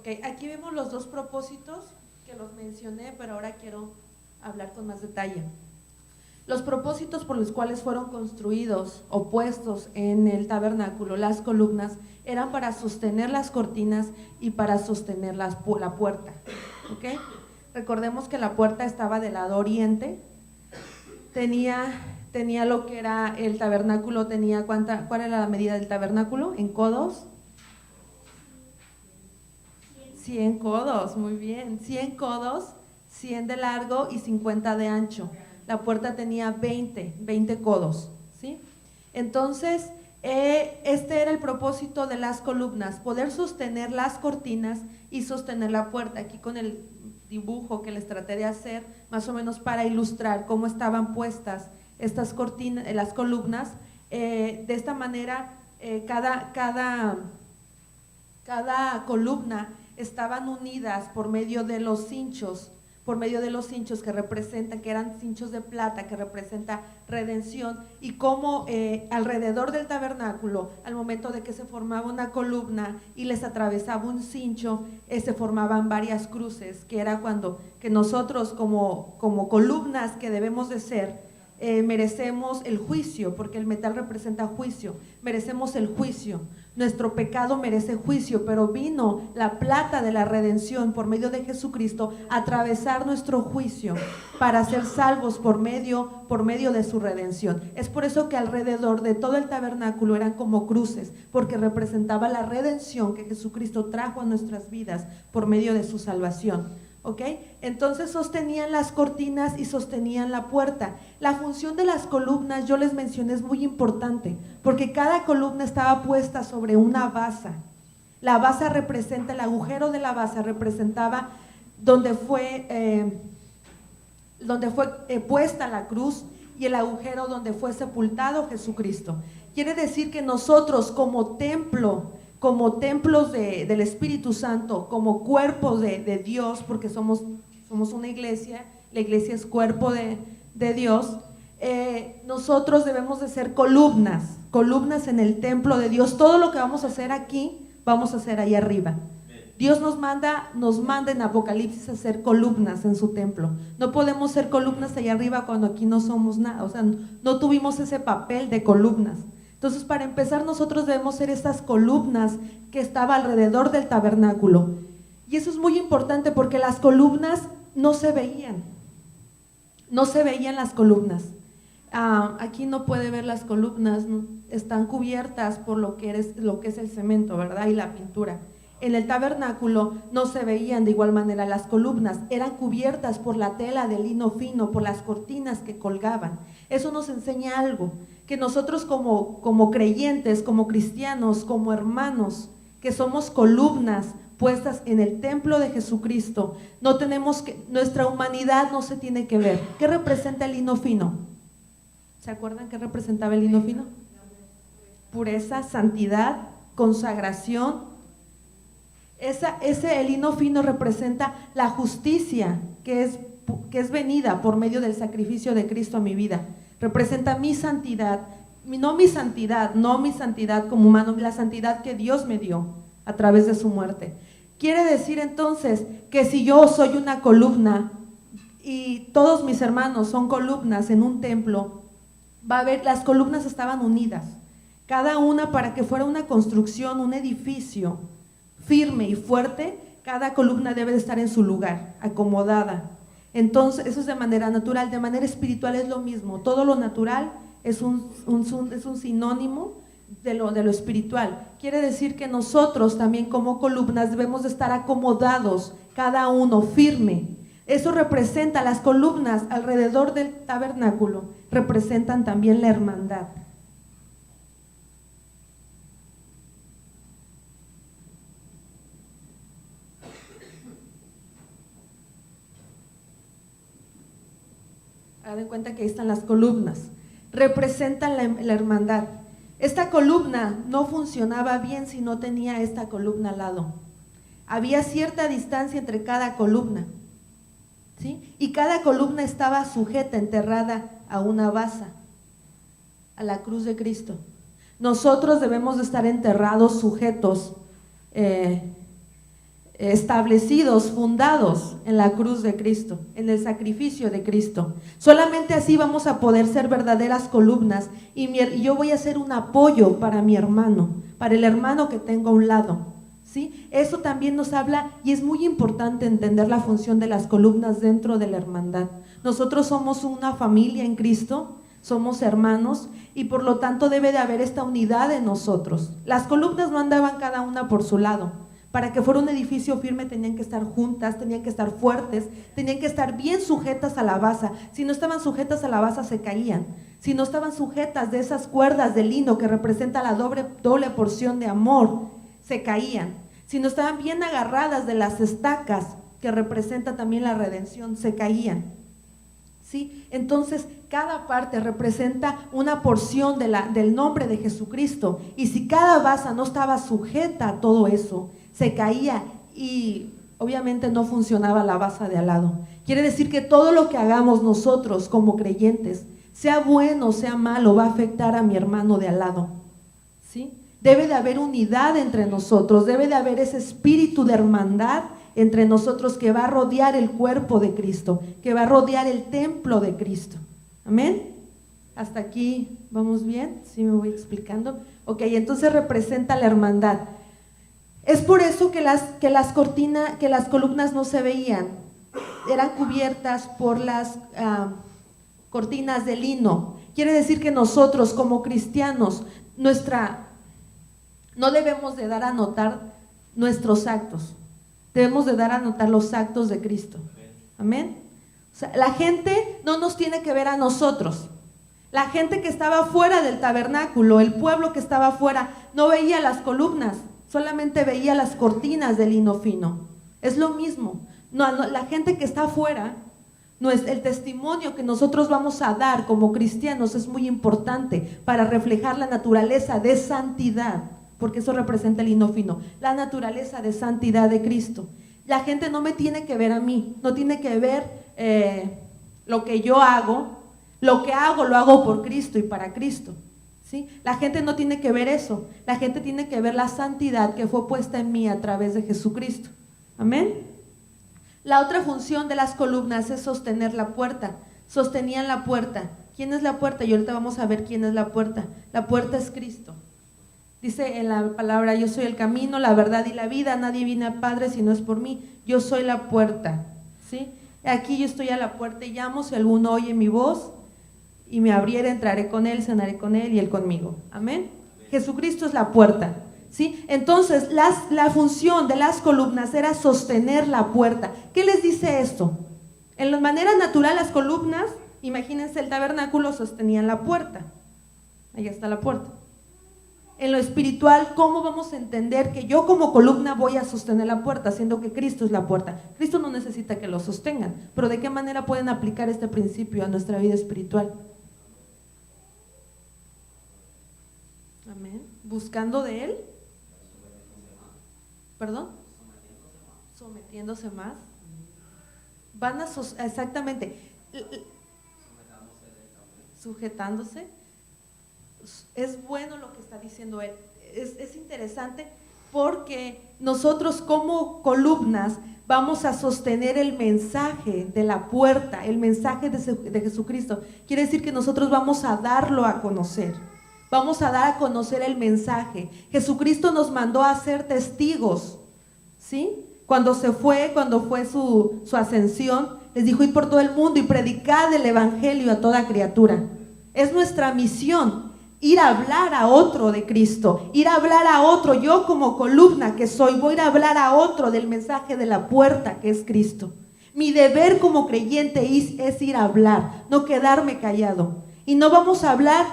Ok, aquí vemos los dos propósitos que los mencioné, pero ahora quiero hablar con más detalle. Los propósitos por los cuales fueron construidos o puestos en el tabernáculo, las columnas, eran para sostener las cortinas y para sostener la puerta. ¿Ok? Recordemos que la puerta estaba del lado oriente, tenía lo que era el tabernáculo, ¿cuál era la medida del tabernáculo? ¿En codos? 100 codos, muy bien, 100 codos, 100 de largo y 50 de ancho. La puerta tenía 20 codos, ¿sí? Entonces, este era el propósito de las columnas, poder sostener las cortinas y sostener la puerta. Aquí con el dibujo que les traté de hacer, más o menos para ilustrar cómo estaban puestas estas cortinas, las columnas, de esta manera cada columna estaban unidas por medio de los cinchos que representan, que eran cinchos de plata, que representa redención, y cómo alrededor del tabernáculo, al momento de que se formaba una columna y les atravesaba un cincho, se formaban varias cruces, que era cuando que nosotros como columnas que debemos de ser, merecemos el juicio, porque el metal representa juicio, merecemos el juicio. Nuestro pecado merece juicio, pero vino la plata de la redención por medio de Jesucristo a atravesar nuestro juicio para ser salvos por medio de su redención. Es por eso que alrededor de todo el tabernáculo eran como cruces, porque representaba la redención que Jesucristo trajo a nuestras vidas por medio de su salvación. ¿Ok? Entonces sostenían las cortinas y sostenían la puerta. La función de las columnas, yo les mencioné, es muy importante, porque cada columna estaba puesta sobre una basa. La basa representa, el agujero de la basa representaba donde fue puesta la cruz, y el agujero donde fue sepultado Jesucristo. Quiere decir que nosotros como templos del Espíritu Santo, como cuerpos de Dios, porque somos una iglesia, la iglesia es cuerpo de Dios, nosotros debemos de ser columnas en el templo de Dios. Todo lo que vamos a hacer aquí, vamos a hacer ahí arriba. Dios nos manda en Apocalipsis a ser columnas en su templo. No podemos ser columnas allá arriba cuando aquí no somos nada, o sea, no tuvimos ese papel de columnas. Entonces, para empezar, nosotros debemos ser estas columnas que estaba alrededor del tabernáculo. Y eso es muy importante porque las columnas no se veían las columnas. Aquí no puede ver las columnas, ¿no? Están cubiertas por lo que es el cemento, ¿verdad? Y la pintura. En el tabernáculo no se veían de igual manera las columnas, eran cubiertas por la tela de lino fino, por las cortinas que colgaban. Eso nos enseña algo, que nosotros como creyentes, como cristianos, como hermanos, que somos columnas puestas en el templo de Jesucristo, nuestra humanidad no se tiene que ver. ¿Qué representa el lino fino? ¿Se acuerdan qué representaba el lino fino? Pureza, santidad, consagración. El lino fino representa la justicia que es venida por medio del sacrificio de Cristo a mi vida. Representa mi santidad, no mi santidad como humano, la santidad que Dios me dio a través de su muerte. Quiere decir entonces que si yo soy una columna y todos mis hermanos son columnas en un templo, las columnas estaban unidas, cada una para que fuera una construcción, un edificio firme y fuerte. Cada columna debe de estar en su lugar, acomodada. Entonces, eso es de manera natural. De manera espiritual es lo mismo. Todo lo natural es un sinónimo de lo espiritual. Quiere decir que nosotros también como columnas debemos de estar acomodados, cada uno firme. Eso representa, las columnas alrededor del tabernáculo representan también la hermandad. Hagan cuenta que ahí están las columnas, representan la hermandad. Esta columna no funcionaba bien si no tenía esta columna al lado. Había cierta distancia entre cada columna, ¿sí? Y cada columna estaba sujeta, enterrada a una basa, a la cruz de Cristo. Nosotros debemos de estar enterrados, sujetos, establecidos, fundados en la cruz de Cristo, en el sacrificio de Cristo. Solamente así vamos a poder ser verdaderas columnas y yo voy a ser un apoyo para mi hermano, para el hermano que tengo a un lado, ¿sí? Eso también nos habla y es muy importante entender la función de las columnas dentro de la hermandad. Nosotros somos una familia en Cristo, somos hermanos y por lo tanto debe de haber esta unidad en nosotros. Las columnas no andaban cada una por su lado. Para que fuera un edificio firme tenían que estar juntas, tenían que estar fuertes, tenían que estar bien sujetas a la base. Si no estaban sujetas a la base se caían. Si no estaban sujetas de esas cuerdas de lino que representa la doble porción de amor, se caían. Si no estaban bien agarradas de las estacas que representa también la redención, se caían. ¿Sí? Entonces cada parte representa una porción del nombre de Jesucristo y si cada base no estaba sujeta a todo eso, se caía y obviamente no funcionaba la base de al lado. Quiere decir que todo lo que hagamos nosotros como creyentes, sea bueno o sea malo, va a afectar a mi hermano de al lado, ¿sí? Debe de haber unidad entre nosotros, debe de haber ese espíritu de hermandad entre nosotros que va a rodear el cuerpo de Cristo, que va a rodear el templo de Cristo. ¿Amén? ¿Hasta aquí vamos bien? ¿Sí me voy explicando? Ok, entonces representa la hermandad. Es por eso que las columnas no se veían, eran cubiertas por las cortinas de lino. Quiere decir que nosotros como cristianos, no debemos de dar a notar nuestros actos, debemos de dar a notar los actos de Cristo. Amén. O sea, la gente no nos tiene que ver a nosotros. La gente que estaba fuera del tabernáculo, el pueblo que estaba fuera, no veía las columnas, solamente veía las cortinas de lino fino. Es lo mismo. No, la gente que está afuera, el testimonio que nosotros vamos a dar como cristianos es muy importante para reflejar la naturaleza de santidad, porque eso representa el lino fino, la naturaleza de santidad de Cristo. La gente no me tiene que ver a mí, no tiene que ver lo que yo hago, lo que hago lo hago por Cristo y para Cristo. ¿Sí? La gente no tiene que ver eso, la gente tiene que ver la santidad que fue puesta en mí a través de Jesucristo. Amén. La otra función de las columnas es sostener la puerta, sostenían la puerta. ¿Quién es la puerta? Y ahorita vamos a ver quién es la puerta. La puerta es Cristo. Dice en la palabra, yo soy el camino, la verdad y la vida, nadie viene al Padre si no es por mí, yo soy la puerta. ¿Sí? Aquí yo estoy a la puerta y llamo, si alguno oye mi voz y me abriera, entraré con él, cenaré con él y él conmigo. Amén. Jesucristo es la puerta, ¿sí? Entonces la función de las columnas era sostener la puerta. ¿Qué les dice esto? En la manera natural las columnas, imagínense el tabernáculo, sostenían la puerta. Ahí está la puerta. En lo espiritual, ¿cómo vamos a entender que yo como columna voy a sostener la puerta, siendo que Cristo es la puerta? Cristo no necesita que lo sostengan, pero ¿de qué manera pueden aplicar este principio a nuestra vida espiritual? Amén. Buscando de Él. ¿Perdón? Sometiéndose más. Van a exactamente. Sujetándose. Es bueno lo que está diciendo él. Es interesante porque nosotros como columnas vamos a sostener el mensaje de la puerta, el mensaje de Jesucristo. Quiere decir que nosotros vamos a darlo a conocer. Vamos a dar a conocer el mensaje. Jesucristo nos mandó a ser testigos, ¿sí? Cuando fue su ascensión, les dijo: id por todo el mundo y predicad el evangelio a toda criatura. Es nuestra misión, ir a hablar a otro de Cristo, ir a hablar a otro. Yo como columna que soy, voy a ir a hablar a otro del mensaje de la puerta que es Cristo. Mi deber como creyente es ir a hablar, no quedarme callado. Y no vamos a hablar.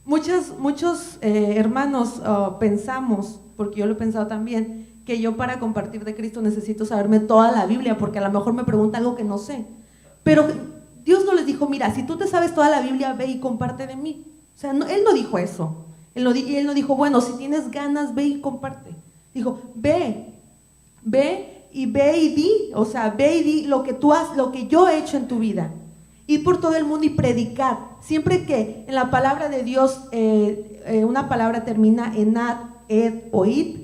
Muchos hermanos pensamos, porque yo lo he pensado también, que yo para compartir de Cristo necesito saberme toda la Biblia, porque a lo mejor me pregunta algo que no sé. Pero Dios no les dijo: mira, si tú te sabes toda la Biblia, ve y comparte de mí. O sea, Él no dijo eso. Él no dijo: bueno, si tienes ganas, ve y comparte. Dijo: ve y di. O sea, ve y di lo que yo he hecho en tu vida. Ir por todo el mundo y predicar. Siempre que en la palabra de Dios una palabra termina en ad, ed o id,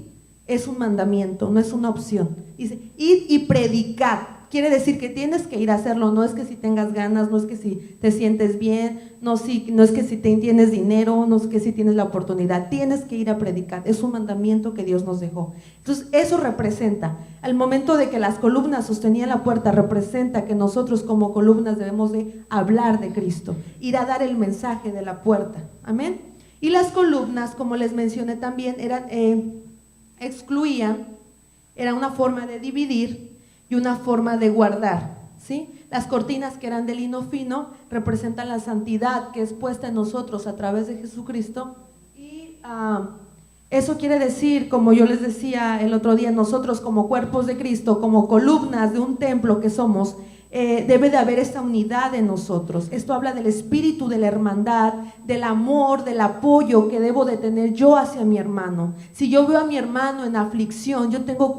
es un mandamiento, no es una opción. Dice, id y predicad. Quiere decir que tienes que ir a hacerlo, no es que si tengas ganas, no es que si te sientes bien, no es que si tienes dinero, no es que si tienes la oportunidad, tienes que ir a predicar, es un mandamiento que Dios nos dejó. Entonces eso representa, al momento de que las columnas sostenían la puerta, representa que nosotros como columnas debemos de hablar de Cristo, ir a dar el mensaje de la puerta, amén. Y las columnas, como les mencioné también, excluían, era una forma de dividir y una forma de guardar, ¿sí? Las cortinas, que eran de lino fino, representan la santidad que es puesta en nosotros a través de Jesucristo. Y eso quiere decir, como yo les decía el otro día, nosotros como cuerpos de Cristo, como columnas de un templo que somos, debe de haber esta unidad en nosotros. Esto habla del espíritu de la hermandad, del amor, del apoyo que debo de tener yo hacia mi hermano. Si yo veo a mi hermano en aflicción,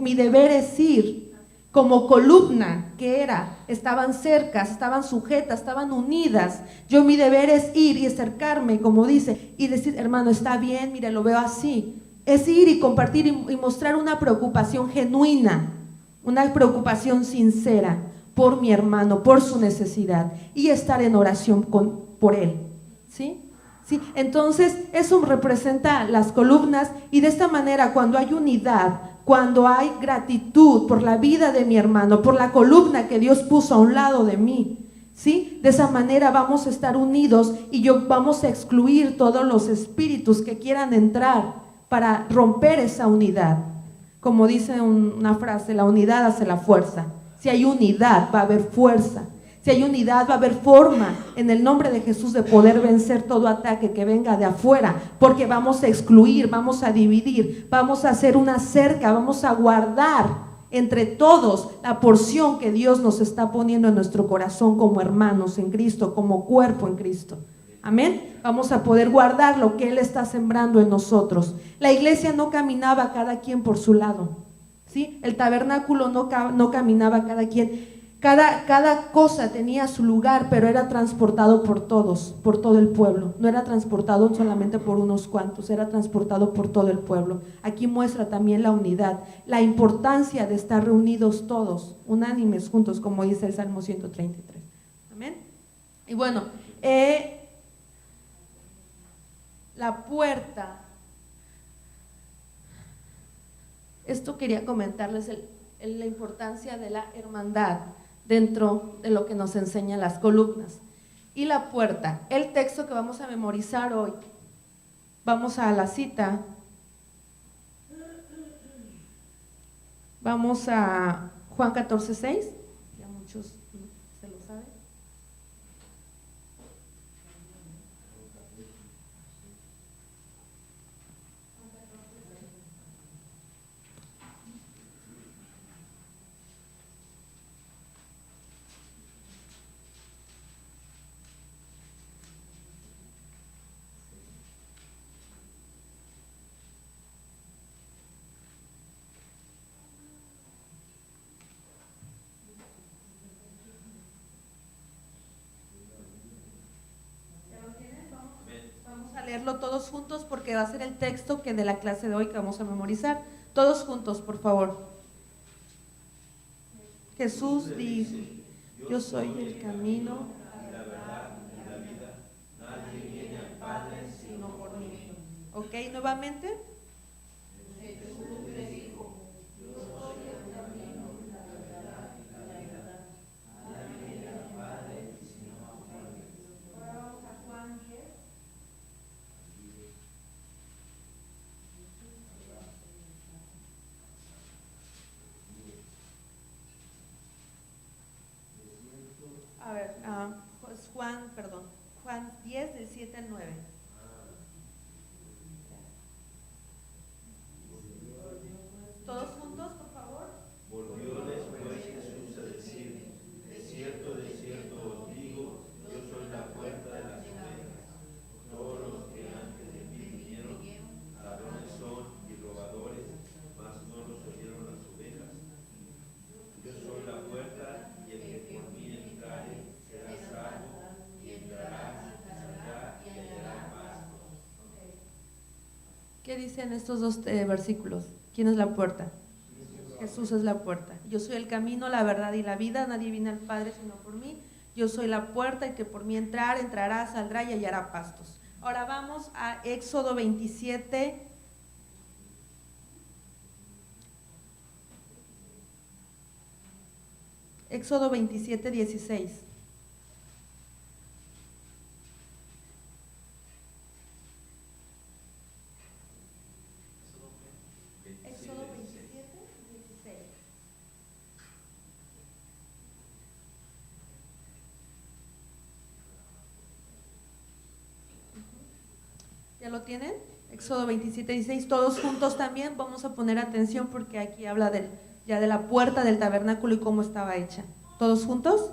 mi deber es ir como columna que estaban cercas, estaban sujetas, estaban unidas. Mi deber es ir y acercarme, como dice, y decir, hermano, está bien, mire, lo veo así. Es ir y compartir y mostrar una preocupación genuina, una preocupación sincera por mi hermano, por su necesidad, y estar en oración por él, ¿sí? ¿Sí? Entonces eso representa las columnas, y de esta manera, cuando hay unidad, cuando hay gratitud por la vida de mi hermano, por la columna que Dios puso a un lado de mí, ¿sí? De esa manera vamos a estar unidos y vamos a excluir todos los espíritus que quieran entrar para romper esa unidad. Como dice una frase, la unidad hace la fuerza. Si hay unidad, va a haber fuerza. Si hay unidad, va a haber forma, en el nombre de Jesús, de poder vencer todo ataque que venga de afuera, porque vamos a excluir, vamos a dividir, vamos a hacer una cerca, vamos a guardar entre todos la porción que Dios nos está poniendo en nuestro corazón como hermanos en Cristo, como cuerpo en Cristo. Amén. Vamos a poder guardar lo que Él está sembrando en nosotros. La iglesia no caminaba cada quien por su lado, ¿sí? El tabernáculo no caminaba cada quien. Cada cosa tenía su lugar, pero era transportado por todos, por todo el pueblo. No era transportado solamente por unos cuantos, era transportado por todo el pueblo. Aquí muestra también la unidad, la importancia de estar reunidos todos, unánimes, juntos, como dice el Salmo 133. Amén. Y bueno, la puerta. Esto quería comentarles, la importancia de la hermandad dentro de lo que nos enseñan las columnas. Y la puerta, el texto que vamos a memorizar hoy, vamos a la cita, vamos a Juan 14:6, ya muchos se lo saben. Leerlo todos juntos porque va a ser el texto de la clase de hoy que vamos a memorizar. Todos juntos, por favor. Jesús dijo, yo soy el camino, la verdad y la vida. Nadie viene al Padre sino por mí. ¿Ok? Nuevamente. Jesús le dijo, yo soy el camino, la verdad y la vida. Nadie viene al Padre sino por mí. Ahora vamos a Juan 10. A ver, Juan 10, del 7 al 9. ¿Todos juntos, por favor? Volvióles pues Jesús a decir, de cierto os digo, yo soy la puerta de las ovejas. Todos los que antes de mí vinieron, ladrones son y robadores, mas no los oyeron las ovejas. Yo soy la puerta, y el que por mí entrare será salvo, y entrará y saldrá y hallará ¿Qué dicen estos dos versículos? ¿Quién es la puerta? Jesús es la puerta. Yo soy el camino, la verdad y la vida. Nadie viene al Padre sino por mí. Yo soy la puerta y que por mí entrará, saldrá y hallará pastos. Ahora vamos a Éxodo 27. Éxodo 27, 16. Éxodo 27, 16. ¿Ya lo tienen? Éxodo 27, 16. Todos juntos también vamos a poner atención porque aquí habla ya de la puerta del tabernáculo y cómo estaba hecha. ¿Todos juntos?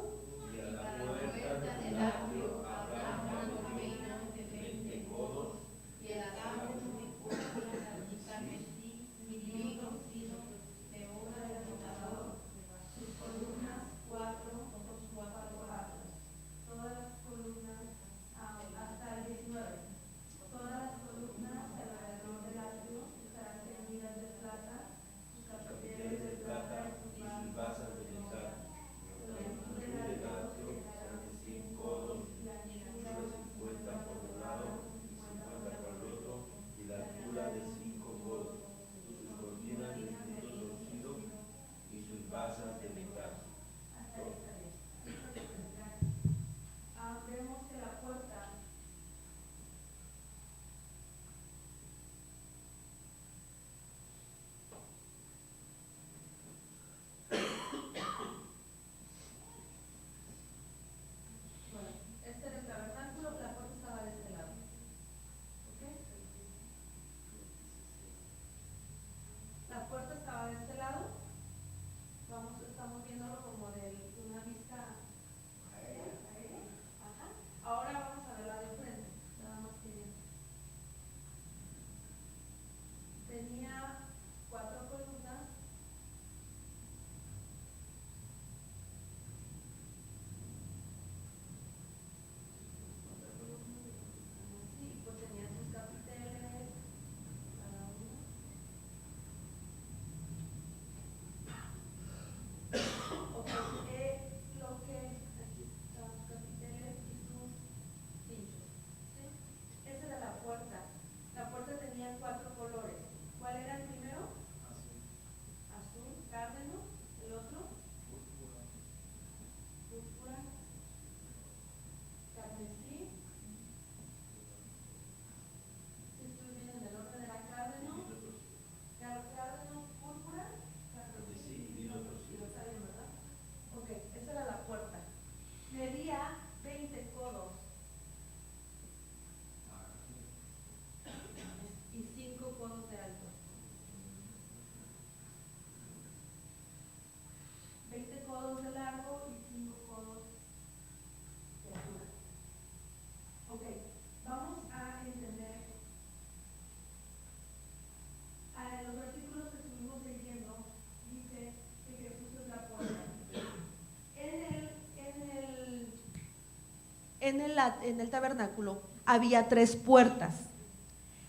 En el tabernáculo había 3 puertas.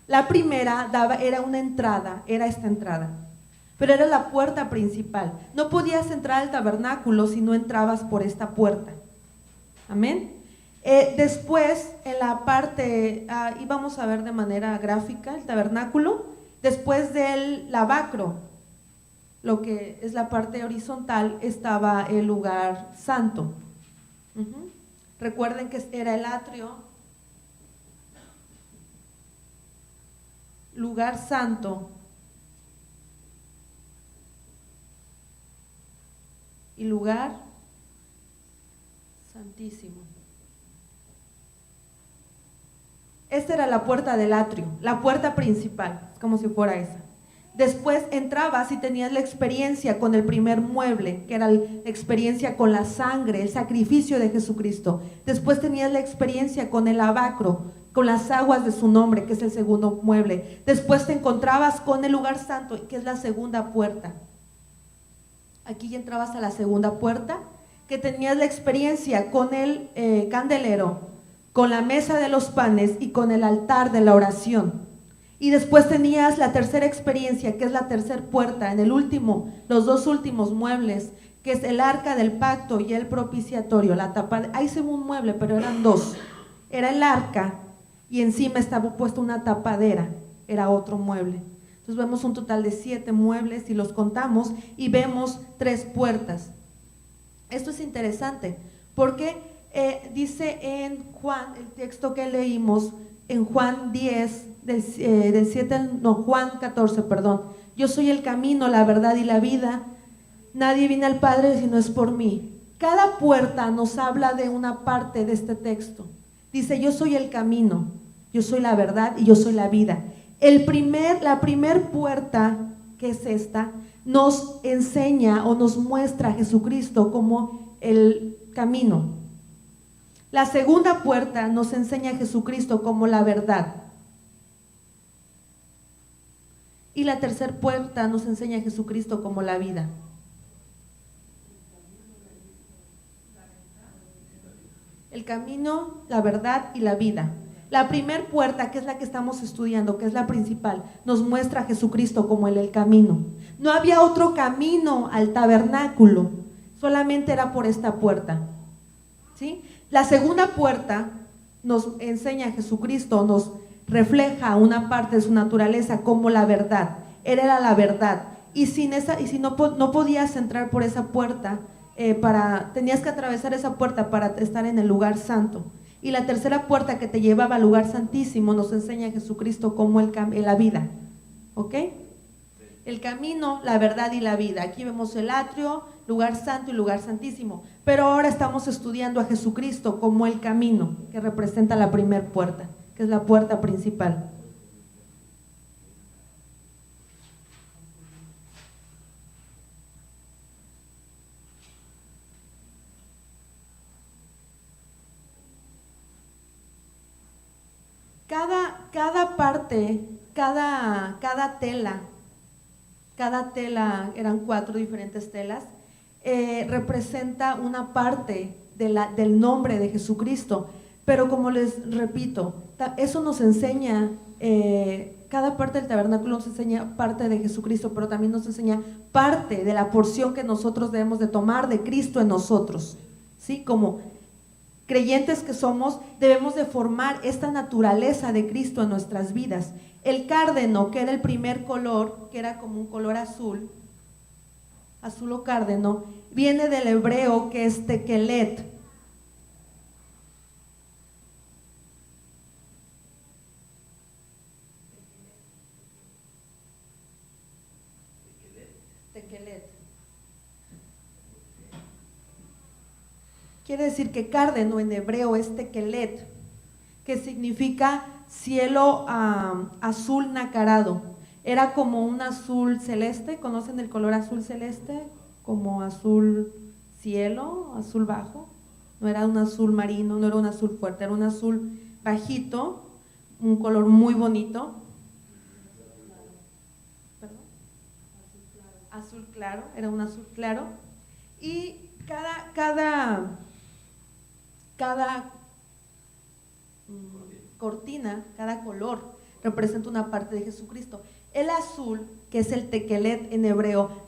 La primera era una entrada, era esta entrada, pero era la puerta principal. No podías entrar al tabernáculo si no entrabas por esta puerta. Amén. Después, en la parte, y vamos a ver de manera gráfica el tabernáculo, después del lavacro, lo que es la parte horizontal, estaba el lugar santo. Recuerden que era el atrio, lugar santo y lugar santísimo. Esta era la puerta del atrio, la puerta principal, como si fuera esa. Después entrabas y tenías la experiencia con el primer mueble, que era la experiencia con la sangre, el sacrificio de Jesucristo. Después tenías la experiencia con el lavacro, con las aguas de su nombre, que es el segundo mueble. Después te encontrabas con el lugar santo, que es la segunda puerta. Aquí ya entrabas a la segunda puerta, que tenías la experiencia con el candelero, con la mesa de los panes y con el altar de la oración. Y después tenías la tercera experiencia, que es la tercera puerta, en el último, los dos últimos muebles, que es el arca del pacto y el propiciatorio, la tapa, ahí se ve un mueble, pero eran dos, era el arca y encima estaba puesta una tapadera, era otro mueble. Entonces vemos un total de 7 muebles y los contamos y vemos 3 puertas. Esto es interesante porque dice en Juan, el texto que leímos, en Juan 10, del 7, no, Juan 14, perdón, yo soy el camino, la verdad y la vida, nadie viene al Padre si no es por mí. Cada puerta nos habla de una parte de este texto. Dice, yo soy el camino, yo soy la verdad y yo soy la vida. La primer puerta, que es esta, nos enseña o nos muestra a Jesucristo como el camino. La segunda puerta nos enseña a Jesucristo como la verdad. Y la tercera puerta nos enseña a Jesucristo como la vida. El camino, la verdad y la vida. La primera puerta, que es la que estamos estudiando, que es la principal, nos muestra a Jesucristo como el camino. No había otro camino al tabernáculo, solamente era por esta puerta. ¿Sí? La segunda puerta nos enseña a Jesucristo, nos refleja una parte de su naturaleza como la verdad. Él era la verdad. Y si no podías entrar por esa puerta, tenías que atravesar esa puerta para estar en el lugar santo. Y la tercera puerta, que te llevaba al lugar santísimo, nos enseña a Jesucristo como la vida. ¿Ok? El camino, la verdad y la vida. Aquí vemos el atrio, lugar santo y lugar santísimo. Pero ahora estamos estudiando a Jesucristo como el camino, que representa la primera puerta, que es la puerta principal. Cada parte, cada tela, eran 4 diferentes telas, representa una parte del nombre de Jesucristo. Pero como les repito, eso nos enseña, cada parte del tabernáculo nos enseña parte de Jesucristo, pero también nos enseña parte de la porción que nosotros debemos de tomar de Cristo en nosotros, ¿sí? Como creyentes que somos, debemos de formar esta naturaleza de Cristo en nuestras vidas. El cárdeno, que era el primer color, que era como un color azul o cárdeno, viene del hebreo, que es tekelet. Quiere decir que cárdeno en hebreo es tekelet, que significa cielo azul nacarado. Era como un azul celeste, ¿conocen el color azul celeste? Como azul cielo, azul bajo. No era un azul marino, no era un azul fuerte, era un azul bajito, un color muy bonito. ¿Perdón? Azul claro, era un azul claro. Y cada cortina, cada color representa una parte de Jesucristo. El azul, que es el tekelet en hebreo,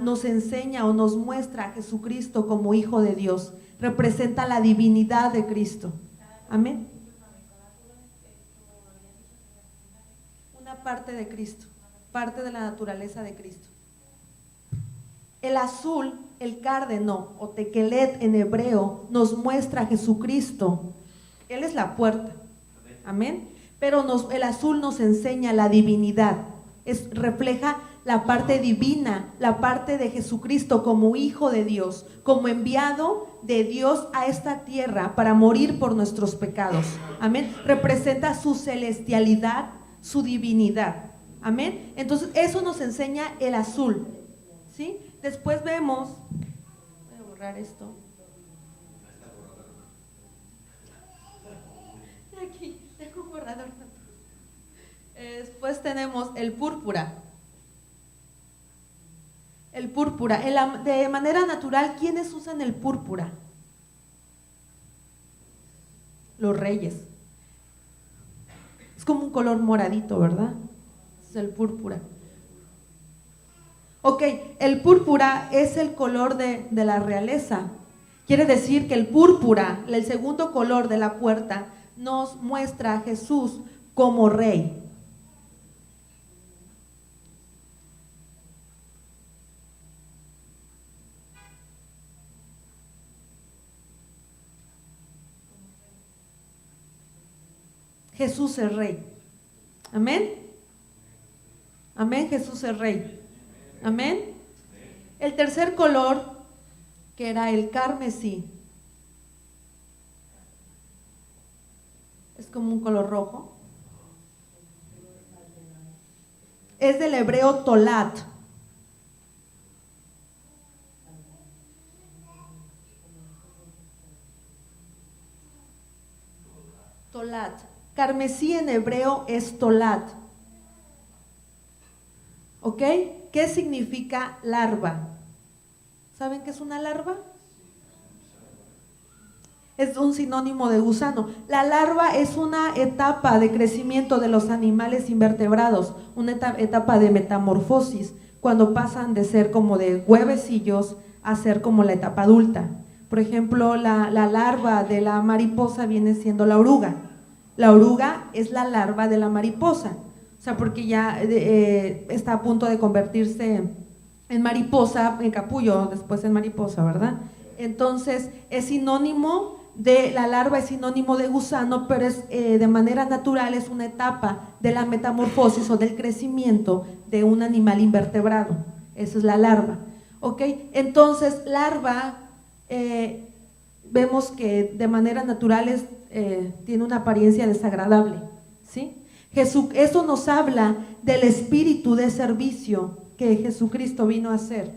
nos enseña o nos muestra a Jesucristo como Hijo de Dios, representa la divinidad de Cristo. Amén. Una parte de Cristo, parte de la naturaleza de Cristo. El azul, el cárdeno o tekelet en hebreo, nos muestra a Jesucristo. Él es la puerta. Amén. Pero el azul nos enseña la divinidad. Refleja la parte divina, la parte de Jesucristo como Hijo de Dios, como enviado de Dios a esta tierra para morir por nuestros pecados. Amén. Representa su celestialidad, su divinidad. Amén. Entonces eso nos enseña el azul. ¿Sí? Después vemos, voy a borrar esto. Aquí, tengo un borrador. Después tenemos el púrpura. El púrpura. De manera natural, ¿quiénes usan el púrpura? Los reyes. Es como un color moradito, ¿verdad? Es el púrpura. Ok, el púrpura es el color de la realeza. Quiere decir que el púrpura, el segundo color de la puerta, nos muestra a Jesús como rey. Jesús es rey. Amén. Amén, Jesús es rey. Amén. El tercer color, que era el carmesí, es como un color rojo. Es del hebreo tolat. Tolat. Carmesí en hebreo es tolat. ¿Ok? ¿Qué significa larva? ¿Saben qué es una larva? Es un sinónimo de gusano. La larva es una etapa de crecimiento de los animales invertebrados, una etapa de metamorfosis, cuando pasan de ser como de huevecillos a ser como la etapa adulta. Por ejemplo, la larva de la mariposa viene siendo la oruga. La oruga es la larva de la mariposa, o sea, porque ya está a punto de convertirse en mariposa, en capullo, después en mariposa, ¿verdad? Entonces, es sinónimo de, la larva es sinónimo de gusano, pero es de manera natural es una etapa de la metamorfosis o del crecimiento de un animal invertebrado. Esa es la larva, ¿ok? Entonces, larva, vemos que de manera natural tiene una apariencia desagradable, ¿sí? Eso nos habla del espíritu de servicio que Jesucristo vino a hacer.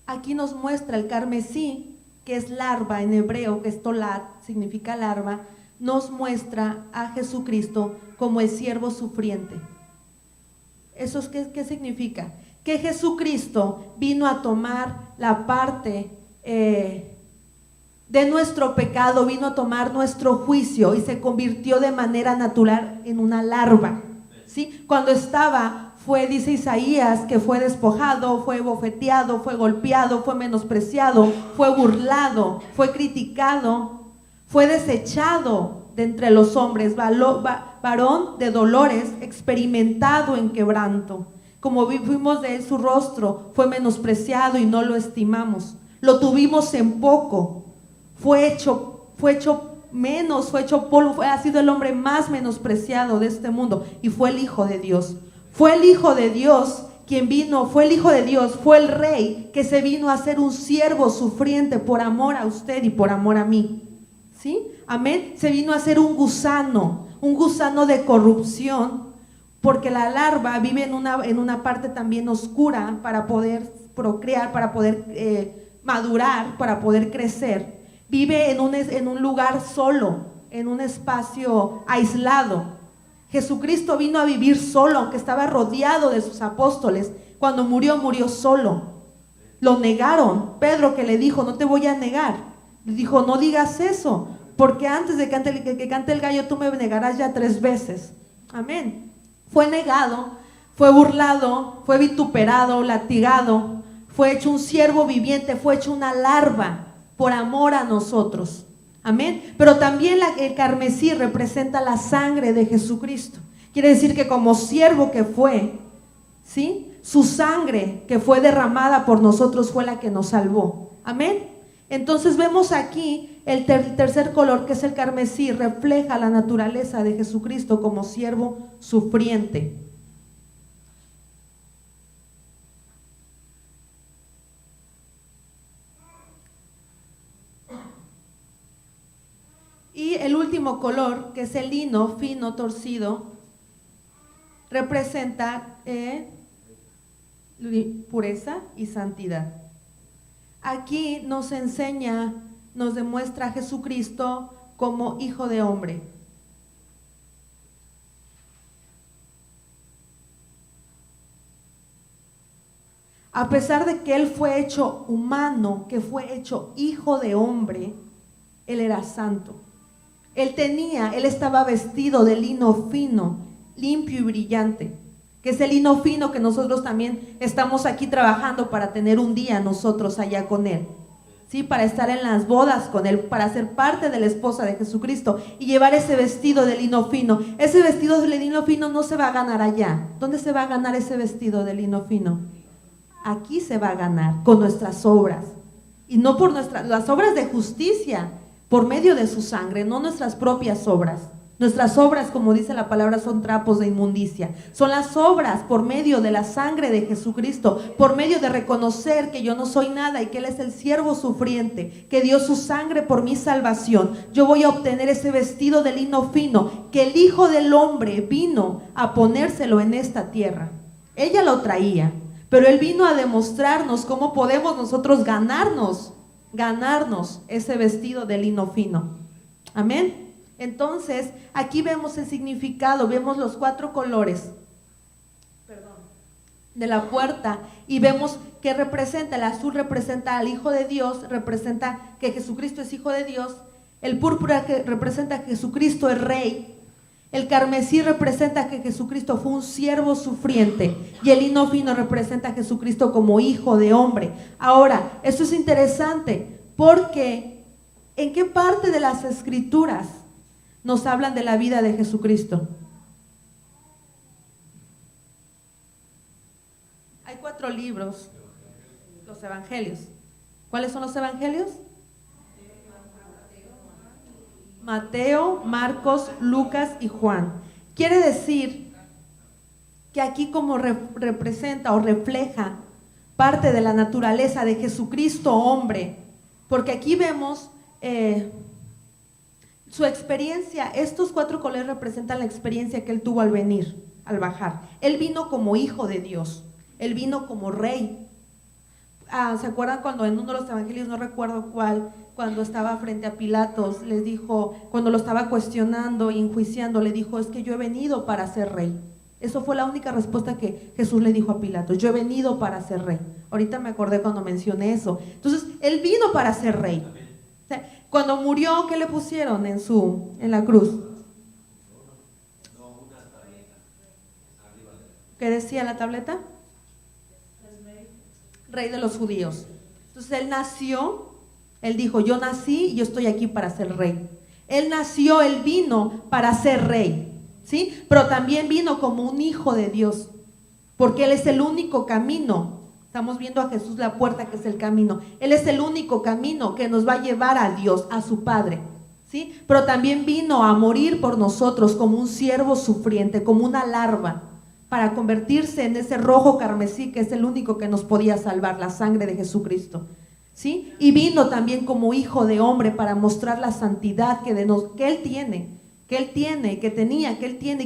Aquí nos muestra el carmesí, que es larva en hebreo, que es tolat, significa larva, nos muestra a Jesucristo como el siervo sufriente. ¿Eso es qué significa? Que Jesucristo vino a tomar la parte de nuestro pecado, vino a tomar nuestro juicio y se convirtió de manera natural en una larva, ¿sí? Cuando dice Isaías, que fue despojado, fue bofeteado, fue golpeado, fue menospreciado, fue burlado, fue criticado, fue desechado de entre los hombres, varón de dolores, experimentado en quebranto. Como vimos de él su rostro, fue menospreciado y no lo estimamos. Lo tuvimos en poco, fue hecho menos, fue hecho polvo, ha sido el hombre más menospreciado de este mundo y fue el Hijo de Dios. Fue el Hijo de Dios quien vino, fue el Hijo de Dios, fue el Rey que se vino a ser un siervo sufriente por amor a usted y por amor a mí. ¿Sí? Amén. Se vino a ser un gusano de corrupción, porque la larva vive en una parte también oscura para poder procrear, para poder madurar, para poder crecer. Vive en un lugar solo, en un espacio aislado. Jesucristo vino a vivir solo, aunque estaba rodeado de sus apóstoles. Cuando murió, murió solo. Lo negaron. Pedro, que le dijo, no te voy a negar, le dijo, no digas eso, porque antes de que cante el gallo tú me negarás ya 3 veces. Amén. Fue negado, fue burlado, fue vituperado, latigado, fue hecho un siervo viviente, fue hecho una larva por amor a nosotros. Amén. Pero también el carmesí representa la sangre de Jesucristo. Quiere decir que como siervo que fue, ¿sí? Su sangre que fue derramada por nosotros fue la que nos salvó. Amén. Entonces vemos aquí el tercer color, que es el carmesí, refleja la naturaleza de Jesucristo como siervo sufriente. Y el último color, que es el lino fino torcido, representa pureza y santidad. Aquí nos enseña, nos demuestra a Jesucristo como Hijo de hombre. a pesar de que Él fue hecho humano, que fue hecho hijo de hombre, Él era santo. Él estaba vestido de lino fino, limpio y brillante, que es el lino fino que nosotros también estamos aquí trabajando para tener un día nosotros allá con Él, ¿sí? Para estar en las bodas con Él, para ser parte de la esposa de Jesucristo y llevar ese vestido de lino fino. Ese vestido de lino fino no se va a ganar allá. ¿Dónde se va a ganar ese vestido de lino fino? Aquí se va a ganar, con nuestras obras, y no por las obras de justicia, por medio de su sangre, no nuestras propias obras. Nuestras obras, como dice la palabra, son trapos de inmundicia. Son las obras por medio de la sangre de Jesucristo, por medio de reconocer que yo no soy nada y que Él es el siervo sufriente, que dio su sangre por mi salvación. Yo voy a obtener ese vestido de lino fino que el Hijo del Hombre vino a ponérselo en esta tierra. Ella lo traía, pero Él vino a demostrarnos cómo podemos nosotros ganarnos ese vestido de lino fino. Amén. Entonces, aquí vemos el significado, vemos los 4 colores de la puerta y vemos que representa, el azul representa al Hijo de Dios, representa que Jesucristo es Hijo de Dios, el púrpura que representa que Jesucristo es Rey, el carmesí representa que Jesucristo fue un siervo sufriente y el lino fino representa a Jesucristo como Hijo de Hombre. Ahora, esto es interesante porque ¿en qué parte de las Escrituras nos hablan de la vida de Jesucristo? Hay 4 libros, los evangelios. ¿Cuáles son los evangelios? Mateo, Marcos, Lucas y Juan. Quiere decir que aquí como representa o refleja parte de la naturaleza de Jesucristo hombre, porque aquí vemos su experiencia. Estos 4 colores representan la experiencia que Él tuvo al venir, al bajar. Él vino como Hijo de Dios, Él vino como Rey. ¿Se acuerdan cuando en uno de los evangelios, no recuerdo cuál, cuando estaba frente a Pilatos, les dijo, cuando lo estaba cuestionando y enjuiciando, le dijo, es que yo he venido para ser Rey? Eso fue la única respuesta que Jesús le dijo a Pilatos, yo he venido para ser Rey. Ahorita me acordé cuando mencioné eso. Entonces, Él vino para ser Rey. O sea, cuando murió, ¿qué le pusieron en la cruz? ¿Qué decía la tableta? Rey de los judíos. Entonces Él nació, Él dijo, yo nací y yo estoy aquí para ser Rey. Él nació, Él vino para ser Rey, ¿sí? Pero también vino como un Hijo de Dios, porque Él es el único camino. Estamos viendo a Jesús la puerta, que es el camino. Él es el único camino que nos va a llevar a Dios, a su Padre, ¿sí? Pero también vino a morir por nosotros como un siervo sufriente, como una larva, para convertirse en ese rojo carmesí que es el único que nos podía salvar, la sangre de Jesucristo, ¿sí? Y vino también como Hijo de Hombre para mostrar la santidad que Él tiene, y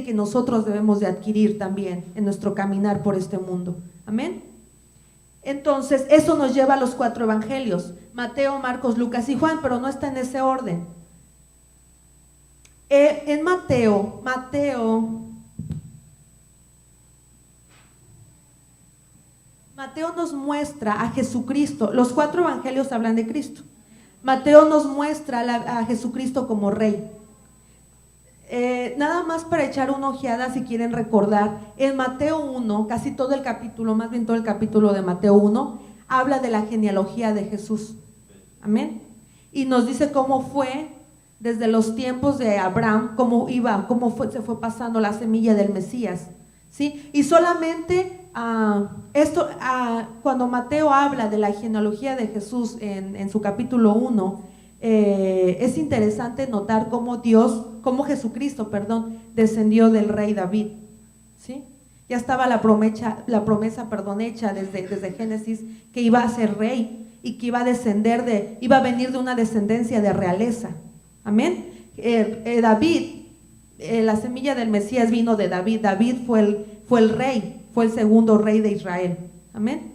que nosotros debemos de adquirir también en nuestro caminar por este mundo. Amén. Entonces, eso nos lleva a los 4 evangelios, Mateo, Marcos, Lucas y Juan, pero no está en ese orden. En Mateo nos muestra a Jesucristo. Los 4 evangelios hablan de Cristo. Mateo nos muestra a Jesucristo como Rey. Nada más para echar una ojeada, si quieren recordar, en Mateo 1, casi todo el capítulo, más bien todo el capítulo de Mateo 1, habla de la genealogía de Jesús. Amén. Y nos dice cómo fue desde los tiempos de Abraham, se fue pasando la semilla del Mesías, ¿sí? Y solamente cuando Mateo habla de la genealogía de Jesús en su capítulo 1, es interesante notar cómo Jesucristo, descendió del rey David, ¿sí? Ya estaba la promesa, hecha desde Génesis, que iba a ser rey y que iba a venir de una descendencia de realeza. Amén. David, la semilla del Mesías vino de David. David fue el rey, fue el segundo rey de Israel. Amén.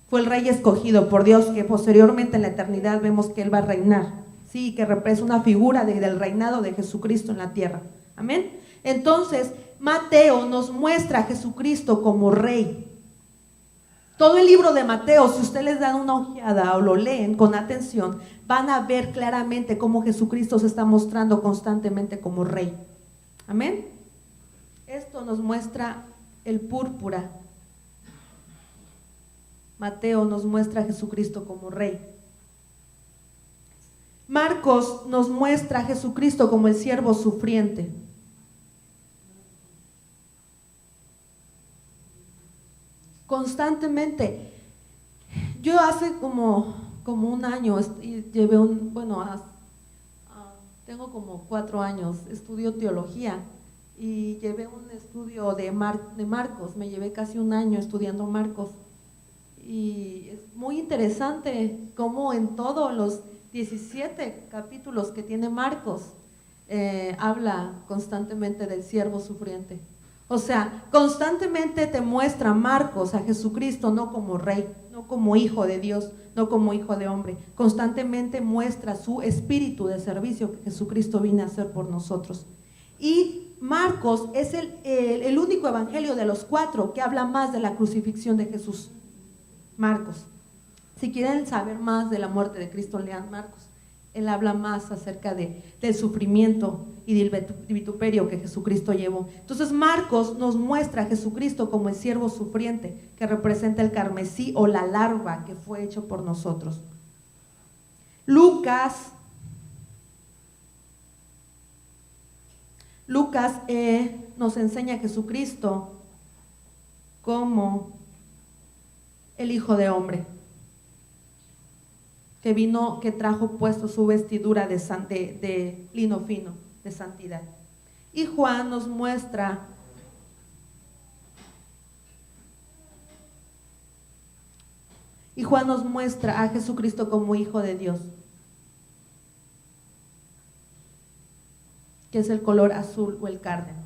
Fue el rey escogido por Dios, que posteriormente en la eternidad vemos que Él va a reinar, sí, que es una figura del reinado de Jesucristo en la tierra. Amén. Entonces, Mateo nos muestra a Jesucristo como Rey. Todo el libro de Mateo, si ustedes les dan una ojeada o lo leen con atención, van a ver claramente cómo Jesucristo se está mostrando constantemente como rey. Amén. Esto nos muestra el púrpura. Mateo nos muestra a Jesucristo como rey. Marcos nos muestra a Jesucristo como el siervo sufriente. Constantemente. Yo hace como un año llevé tengo como 4 años, estudio teología y llevé un estudio de Marcos, me llevé casi un año estudiando Marcos y es muy interesante cómo en todos los 17 capítulos que tiene Marcos habla constantemente del siervo sufriente. O sea, constantemente te muestra Marcos a Jesucristo no como rey, no como hijo de Dios, no como hijo de hombre. Constantemente muestra su espíritu de servicio que Jesucristo vino a hacer por nosotros. Y Marcos es el único evangelio de los 4 que habla más de la crucifixión de Jesús. Marcos. Si quieren saber más de la muerte de Cristo, lean Marcos. Él habla más acerca del sufrimiento y del vituperio que Jesucristo llevó. Entonces Marcos nos muestra a Jesucristo como el siervo sufriente, que representa el carmesí o la larva que fue hecho por nosotros. Lucas nos enseña a Jesucristo como el Hijo de Hombre, que trajo puesto su vestidura de lino fino, de santidad. Y Juan nos muestra a Jesucristo como Hijo de Dios, que es el color azul o el cárdeno.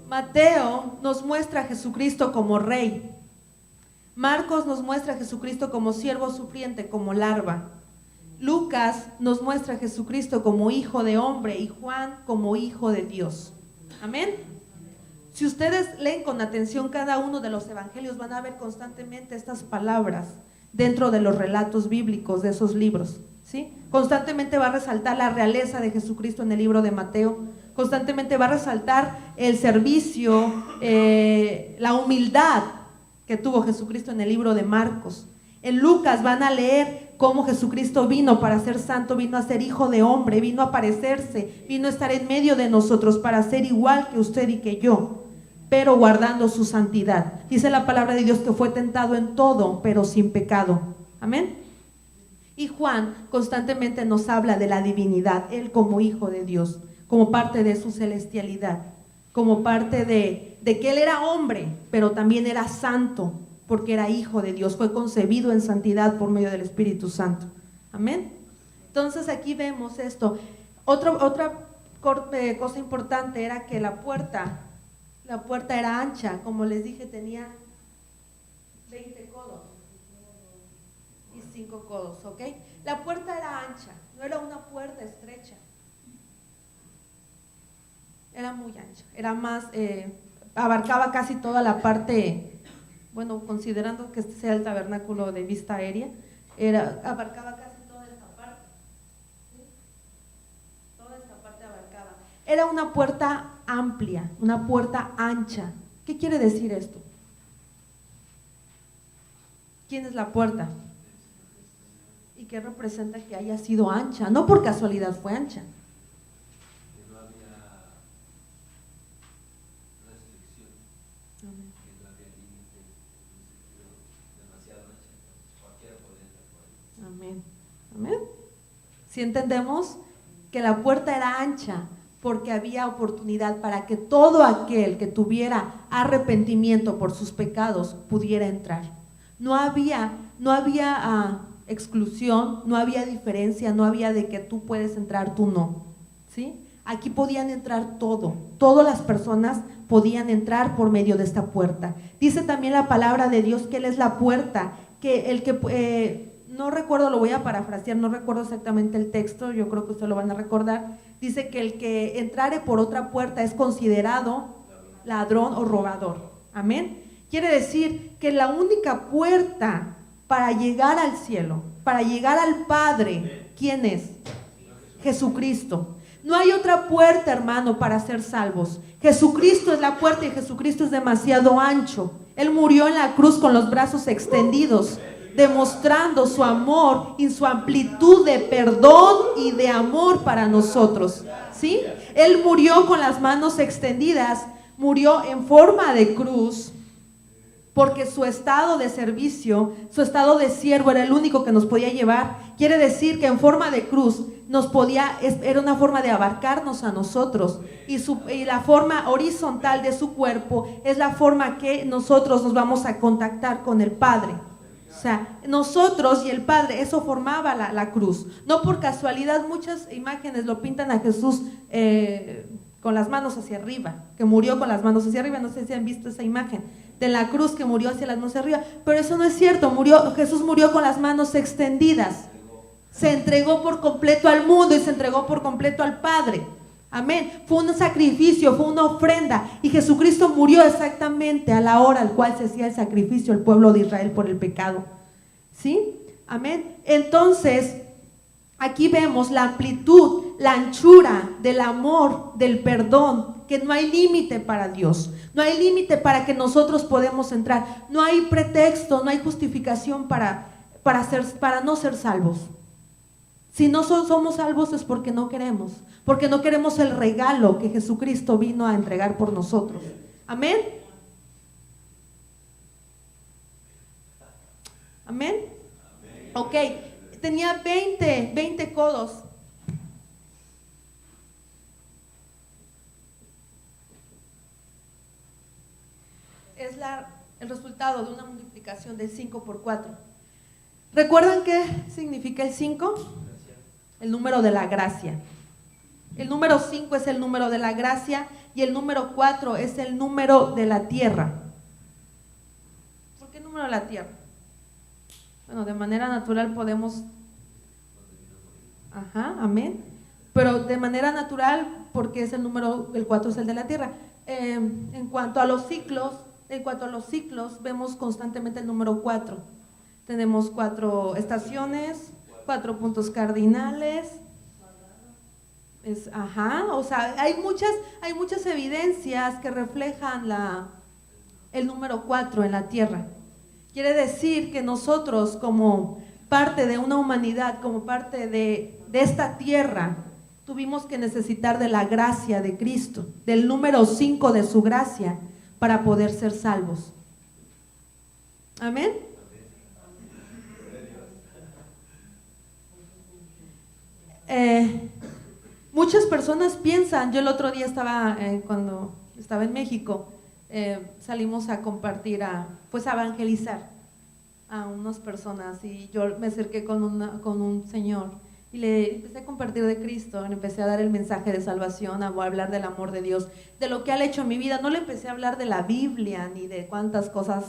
Mateo nos muestra a Jesucristo como rey. Marcos nos muestra a Jesucristo como siervo sufriente, como larva. Lucas nos muestra a Jesucristo como hijo de hombre y Juan como hijo de Dios. Amén. Si ustedes leen con atención cada uno de los evangelios, van a ver constantemente estas palabras dentro de los relatos bíblicos de esos libros, ¿sí? Constantemente va a resaltar la realeza de Jesucristo en el libro de Mateo. Constantemente va a resaltar el servicio, la humildad que tuvo Jesucristo en el libro de Marcos. En Lucas van a leer cómo Jesucristo vino para ser santo, vino a ser hijo de hombre, vino a aparecerse, vino a estar en medio de nosotros para ser igual que usted y que yo, pero guardando su santidad. Dice la palabra de Dios que fue tentado en todo, pero sin pecado. Amén. Y Juan constantemente nos habla de la divinidad, él como hijo de Dios, como parte de su celestialidad, como parte de que él era hombre, pero también era santo, porque era hijo de Dios, fue concebido en santidad por medio del Espíritu Santo. Amén. Entonces aquí vemos esto. Otra cosa importante era que la puerta era ancha, como les dije, tenía 20 codos y 5 codos, ¿ok? La puerta era ancha, no era una puerta estrecha. Era muy ancha, era más, abarcaba casi toda la parte, bueno, considerando que este sea el tabernáculo de vista aérea, abarcaba casi toda esta parte, ¿sí? Toda esta parte abarcaba. Era una puerta amplia, una puerta ancha. ¿Qué quiere decir esto? ¿Quién es la puerta? ¿Y qué representa que haya sido ancha? No por casualidad fue ancha. Que no había restricción, Amén. que no había límite, demasiado ancha, entonces cualquiera podía entrar por ahí. Amén. Amén. Si entendemos que la puerta era ancha porque había oportunidad para que todo aquel que tuviera arrepentimiento por sus pecados pudiera entrar. No había exclusión, no había diferencia, no había de que tú puedes entrar, tú no. ¿Sí? Aquí podían entrar todas las personas podían entrar por medio de esta puerta. Dice también la palabra de Dios que Él es la puerta, que el que no recuerdo, lo voy a parafrasear, no recuerdo exactamente el texto, yo creo que ustedes lo van a recordar. Dice que el que entrare por otra puerta es considerado ladrón o robador. Amén. Quiere decir que la única puerta para llegar al cielo, para llegar al Padre, ¿quién es? Jesucristo. No hay otra puerta, hermano, para ser salvos. Jesucristo es la puerta y Jesucristo es demasiado ancho. Él murió en la cruz con los brazos extendidos, demostrando su amor y su amplitud de perdón y de amor para nosotros. ¿Sí? Él murió con las manos extendidas, murió en forma de cruz, porque su estado de servicio, su estado de siervo era el único que nos podía llevar. Quiere decir que en forma de cruz era una forma de abarcarnos a nosotros, y la forma horizontal de su cuerpo es la forma que nosotros nos vamos a contactar con el Padre. O sea, nosotros y el Padre, eso formaba la cruz. No por casualidad muchas imágenes lo pintan a Jesús con las manos hacia arriba, que murió con las manos hacia arriba. No sé si han visto esa imagen de la cruz que murió hacia las manos hacia arriba, pero eso no es cierto. Jesús murió con las manos extendidas, se entregó por completo al mundo y se entregó por completo al Padre. Amén. Fue un sacrificio, fue una ofrenda, y Jesucristo murió exactamente a la hora al cual se hacía el sacrificio al pueblo de Israel por el pecado. ¿Sí? Amén. Entonces, aquí vemos la amplitud, la anchura del amor, del perdón, que no hay límite para Dios. No hay límite para que nosotros podemos entrar. No hay pretexto, no hay justificación para no ser salvos. Si no somos salvos es porque no queremos el regalo que Jesucristo vino a entregar por nosotros. Amén. Amén. Ok, tenía 20 codos. Es el resultado de una multiplicación de 5 por 4. ¿Recuerdan qué significa el 5? El número de la gracia. El número 5 es el número de la gracia y el número 4 es el número de la tierra. ¿Por qué el número de la tierra? Bueno, de manera natural podemos... amén. Pero de manera natural, porque es el 4 es el de la tierra. En cuanto a los ciclos, vemos constantemente el número 4. Tenemos 4 estaciones, 4 puntos cardinales. O sea, hay muchas evidencias que reflejan el número 4 en la tierra. Quiere decir que nosotros, como parte de una humanidad, como parte de esta tierra, tuvimos que necesitar de la gracia de Cristo, del número 5 de su gracia, para poder ser salvos. Amén. Muchas personas piensan, yo el otro día cuando estaba en México, salimos a compartir, a evangelizar a unas personas, y yo me acerqué con un señor y le empecé a compartir de Cristo, le empecé a dar el mensaje de salvación, a hablar del amor de Dios, de lo que Él ha hecho en mi vida. No le empecé a hablar de la Biblia ni de cuántas cosas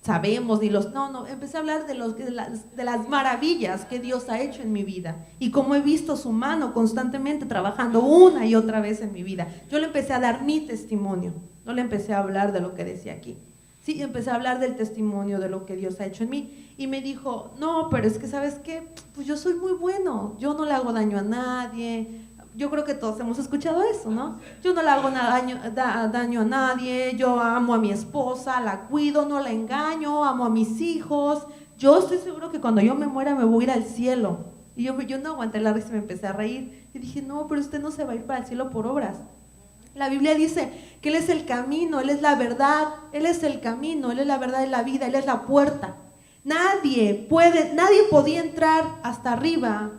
sabemos, empecé a hablar de las maravillas que Dios ha hecho en mi vida y cómo he visto su mano constantemente trabajando una y otra vez en mi vida. Yo le empecé a dar mi testimonio, no le empecé a hablar de lo que decía aquí. Sí, empecé a hablar del testimonio de lo que Dios ha hecho en mí, y me dijo, no, pero es que ¿sabes qué? Pues yo soy muy bueno, yo no le hago daño a nadie, Yo creo que todos hemos escuchado eso, ¿no? Yo no le hago daño a nadie, yo amo a mi esposa, la cuido, no la engaño, amo a mis hijos. Yo estoy seguro que cuando yo me muera me voy a ir al cielo. Y yo no aguanté la risa y me empecé a reír. Y dije, no, pero usted no se va a ir para el cielo por obras. La Biblia dice que Él es el camino, Él es la verdad, Él es el camino, Él es la verdad y la vida, Él es la puerta. Nadie podía entrar hasta arriba.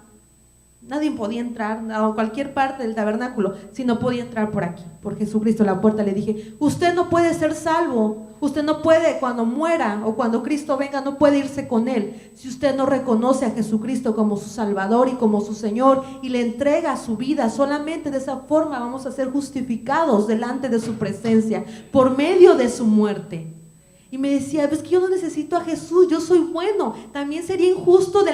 Nadie podía entrar a cualquier parte del tabernáculo si no podía entrar por aquí, por Jesucristo la puerta. Le dije, usted no puede ser salvo, usted no puede cuando muera o cuando Cristo venga, no puede irse con Él si usted no reconoce a Jesucristo como su Salvador y como su Señor y le entrega su vida. Solamente de esa forma vamos a ser justificados delante de su presencia por medio de su muerte. Y me decía, es que yo no necesito a Jesús, yo soy bueno. También sería injusto de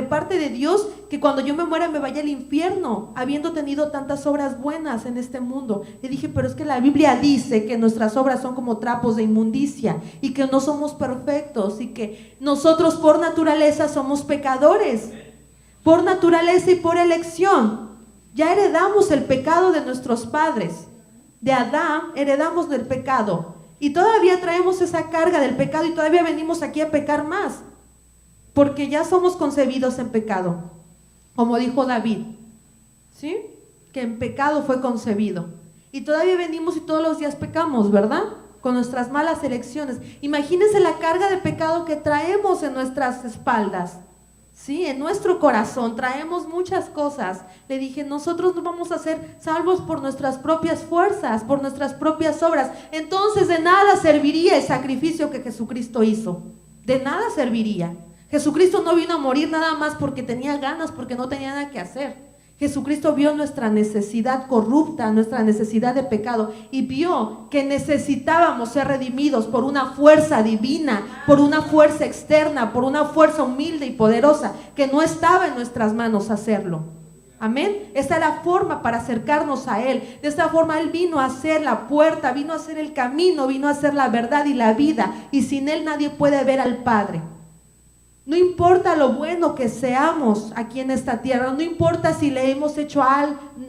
parte de Dios que cuando yo me muera me vaya al infierno, habiendo tenido tantas obras buenas en este mundo. Le dije, pero es que la Biblia dice que nuestras obras son como trapos de inmundicia y que no somos perfectos y que nosotros por naturaleza somos pecadores, por naturaleza y por elección. Ya heredamos el pecado de nuestros padres. De Adán heredamos del pecado. Y todavía traemos esa carga del pecado y todavía venimos aquí a pecar más, porque ya somos concebidos en pecado, como dijo David, ¿sí? Que en pecado fue concebido. Y todavía venimos y todos los días pecamos, ¿verdad? Con nuestras malas elecciones. Imagínense la carga de pecado que traemos en nuestras espaldas. Sí, en nuestro corazón traemos muchas cosas. Le dije, nosotros no vamos a ser salvos por nuestras propias fuerzas, por nuestras propias obras. Entonces de nada serviría el sacrificio que Jesucristo hizo. De nada serviría. Jesucristo no vino a morir nada más porque tenía ganas, porque no tenía nada que hacer. Jesucristo vio nuestra necesidad corrupta, nuestra necesidad de pecado y vio que necesitábamos ser redimidos por una fuerza divina, por una fuerza externa, por una fuerza humilde y poderosa que no estaba en nuestras manos hacerlo. Amén. Esta es la forma para acercarnos a Él. De esta forma Él vino a ser la puerta, vino a ser el camino, vino a ser la verdad y la vida, y sin Él nadie puede ver al Padre. No importa lo bueno que seamos aquí en esta tierra, no importa si le hemos hecho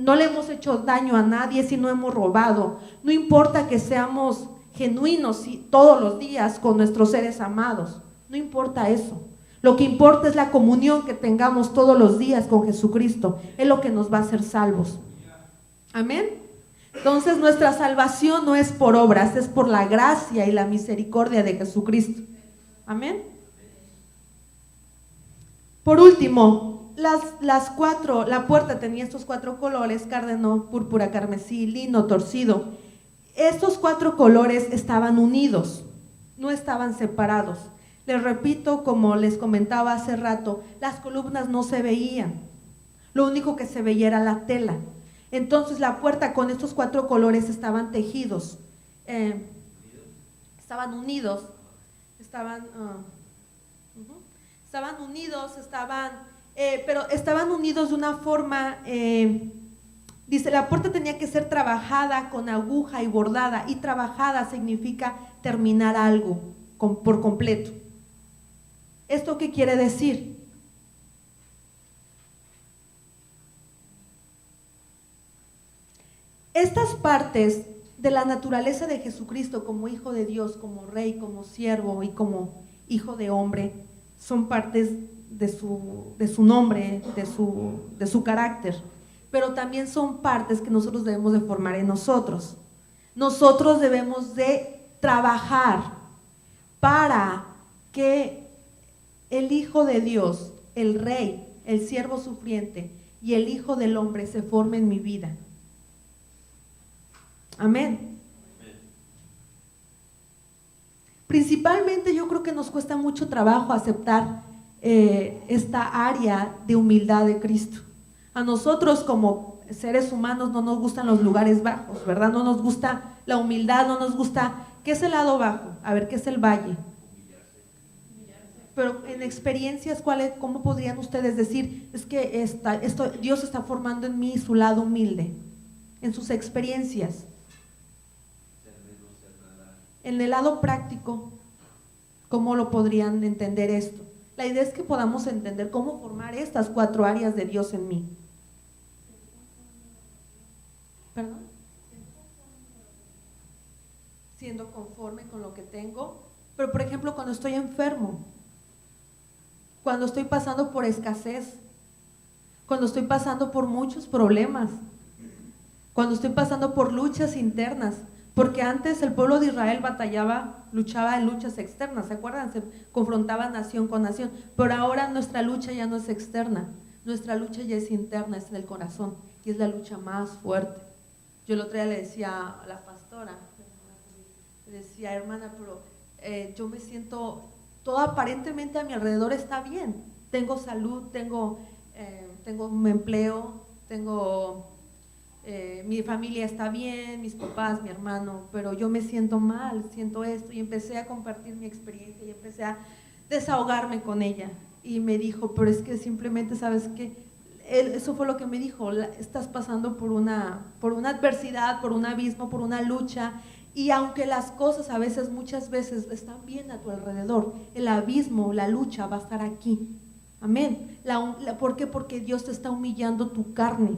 no le hemos hecho daño a nadie, si no hemos robado, no importa que seamos genuinos todos los días con nuestros seres amados, no importa eso. Lo que importa es la comunión que tengamos todos los días con Jesucristo, es lo que nos va a hacer salvos. Amén. Entonces nuestra salvación no es por obras, es por la gracia y la misericordia de Jesucristo. Amén. Por último, la puerta tenía estos 4 colores: cárdeno, púrpura, carmesí, lino, torcido. Estos 4 colores estaban unidos, no estaban separados. Les repito, como les comentaba hace rato, las columnas no se veían. Lo único que se veía era la tela. Entonces la puerta con estos 4 colores estaban tejidos, estaban unidos, estaban unidos, pero estaban unidos de una forma, dice, la puerta tenía que ser trabajada con aguja y bordada, y trabajada significa terminar algo por completo. ¿Esto qué quiere decir? Estas partes de la naturaleza de Jesucristo como Hijo de Dios, como Rey, como siervo y como Hijo de hombre, son partes de su nombre, de su carácter, pero también son partes que nosotros debemos de formar en nosotros. Nosotros debemos de trabajar para que el Hijo de Dios, el Rey, el siervo sufriente y el Hijo del hombre se formen en mi vida. Amén. Principalmente yo creo que nos cuesta mucho trabajo aceptar esta área de humildad de Cristo. A nosotros como seres humanos no nos gustan los lugares bajos, ¿verdad? No nos gusta la humildad, no nos gusta. ¿Qué es el lado bajo? A ver, ¿qué es el valle? Pero en experiencias, ¿cómo podrían ustedes decir? Es que Dios está formando en mí su lado humilde, en sus experiencias. En el lado práctico, ¿cómo lo podrían entender esto? La idea es que podamos entender cómo formar estas 4 áreas de Dios en mí. siendo conforme con lo que tengo. Pero por ejemplo, cuando estoy enfermo, cuando estoy pasando por escasez, cuando estoy pasando por muchos problemas, cuando estoy pasando por luchas internas, porque antes el pueblo de Israel luchaba en luchas externas, ¿se acuerdan? Se confrontaba nación con nación, pero ahora nuestra lucha ya no es externa, nuestra lucha ya es interna, es en el corazón, y es la lucha más fuerte. Yo el otro día le decía a la pastora, le decía, hermana, pero yo me siento, todo aparentemente a mi alrededor está bien, tengo salud, tengo un empleo, mi familia está bien, mis papás, mi hermano, pero yo me siento mal, siento esto, y empecé a compartir mi experiencia y empecé a desahogarme con ella, y me dijo, pero es que simplemente, ¿sabes qué? Eso fue lo que me dijo, estás pasando por una adversidad, por un abismo, por una lucha, y aunque las cosas muchas veces están bien a tu alrededor, el abismo, la lucha va a estar aquí, amén. ¿Por qué? Porque Dios te está humillando tu carne.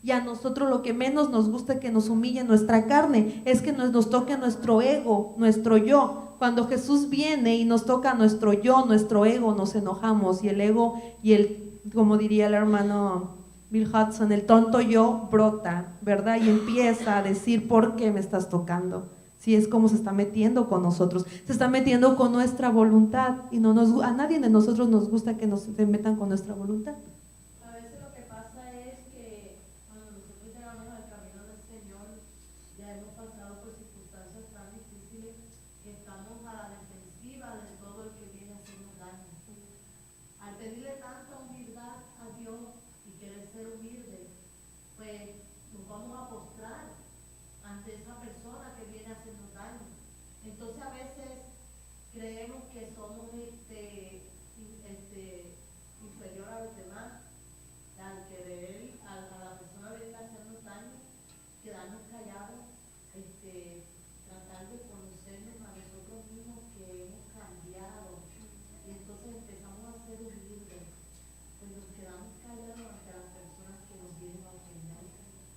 Y a nosotros lo que menos nos gusta que nos humille nuestra carne es que nos toque nuestro ego, nuestro yo. Cuando Jesús viene y nos toca nuestro yo, nuestro ego, nos enojamos, y el ego como diría el hermano Bill Hudson, el tonto yo brota, ¿verdad? Y empieza a decir, ¿por qué me estás tocando? Si es como se está metiendo con nosotros, se está metiendo con nuestra voluntad, y a nadie de nosotros nos gusta que se metan con nuestra voluntad. A veces lo que pasa es que cuando nosotros llegamos al camino del Señor, ya hemos pasado por circunstancias tan difíciles que estamos a la defensiva de todo el que viene a hacernos daño. Al pedirle tanta humildad a Dios y querer ser humilde, pues nos vamos a postrar ante esa persona que viene a hacernos daño. Entonces a veces creemos que somos inferior a los demás, al querer a la persona venir a hacernos daño, quedarnos callados, tratar de conocernos a nosotros mismos, que hemos cambiado, y entonces empezamos a ser humildes, pues nos quedamos callados ante las personas que nos vienen a ofender,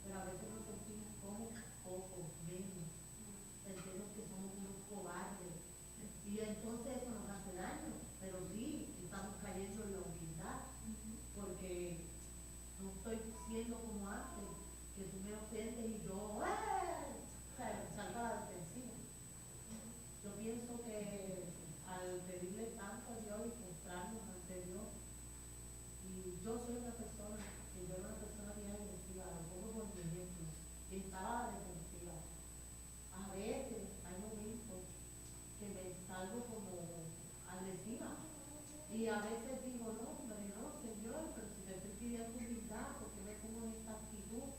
pero a veces nos sentimos como pocos, menos, sentimos que somos unos cobardes, y entonces eso nos hace daño, pero sí, estamos cayendo en la humildad, porque no estoy siendo como antes, que tú me ofendes y yo salgo a la defensiva. Yo pienso que al pedirle tanto a Dios y mostrarnos ante Dios, y yo soy una persona, que yo era una persona bien agresiva, lo pongo por mi ejemplo, que estaba a la defensiva. A veces hay momentos que me salgo como agresiva, y a veces digo, no, hombre, no, Señor, pero si te estoy pidiendo humildad, ¿por qué me pongo en esta actitud?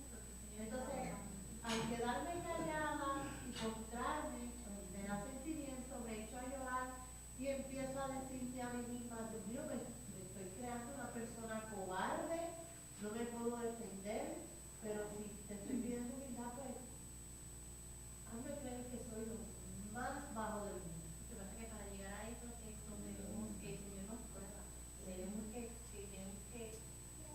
Entonces, al quedarme callada y postrarme, pues me da sentimiento, me echo a llorar y empiezo a decirme a mí misma, Dios mío, me estoy creando una persona cobarde, no me puedo defender, pero si te estoy pidiendo humildad, pues hazme creer que soy lo más bajo del mundo. Lo que pasa es que para llegar a eso es donde vemos que el Señor nos prueba. Tenemos que,